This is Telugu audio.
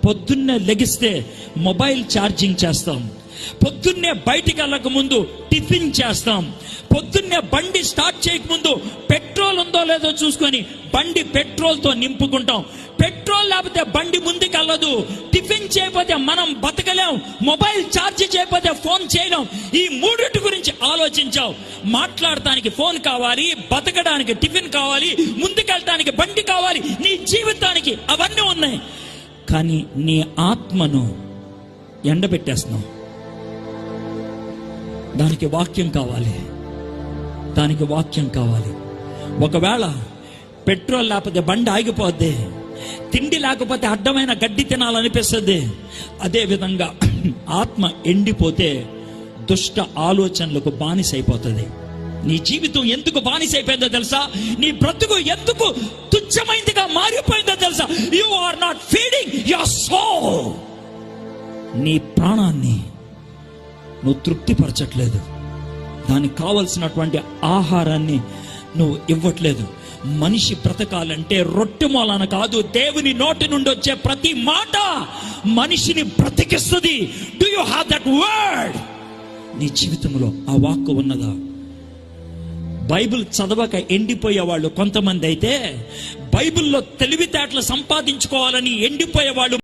పొద్దున్నే లెగిస్తే మొబైల్ ఛార్జింగ్ చేస్తాం, పొద్దున్నే బయటికి వెళ్ళక ముందు టిఫిన్ చేస్తాం, పొద్దున్నే బండి స్టార్ట్ చేయకముందు పెట్రోల్ ఉందో లేదో చూసుకొని బండి పెట్రోల్తో నింపుకుంటాం. పెట్రోల్ లేకపోతే బండి ముందుకు వెళ్ళదు. టిఫిన్ చేయకపోతే మనం బతకలేం. మొబైల్ ఛార్జ్ చేయకపోతే ఫోన్ చేయలేం. ఈ మూడింటి గురించి ఆలోచించావు. మాట్లాడటానికి ఫోన్ కావాలి, బతకడానికి టిఫిన్ కావాలి, ముందుకెళ్ళటానికి బండి కావాలి, నీ జీవితానికి అవన్నీ ఉన్నాయి. కానీ నీ ఆత్మను ఎండబెట్టేస్తున్నావు. దానికి వాక్యం కావాలి, దానికి వాక్యం కావాలి. ఒకవేళ పెట్రోల్ లేకపోతే బండి ఆగిపోద్ది, తిండి లేకపోతే అడ్డమైన గడ్డి తినాలనిపిస్తుంది. అదేవిధంగా ఆత్మ ఎండిపోతే దుష్ట ఆలోచనలకు బానిసైపోతుంది. నీ జీవితం ఎందుకు బానిసైపోయిందో తెలుసా? నీ బ్రతుకు ఎందుకు తుచ్చమైందిగా మారిపోయిందో తెలుసా? You are not feeding your soul. నీ ప్రాణాన్ని నువ్వు తృప్తిపరచట్లేదు. దానికి కావలసినటువంటి ఆహారాన్ని నువ్వు ఇవ్వట్లేదు. మనిషి బ్రతకాలంటే రొట్టె మూలన కాదు, దేవుని నోటి నుండి వచ్చే ప్రతి మాట మనిషిని బ్రతికిస్తుంది. Do you have that word? నీ జీవితంలో ఆ వాక్కు ఉన్నదా? బైబిల్ చదవక ఎండిపోయే వాళ్ళు కొంతమంది అయితే, బైబిల్లో తెలివితేటలు సంపాదించుకోవాలని ఎండిపోయే వాళ్ళు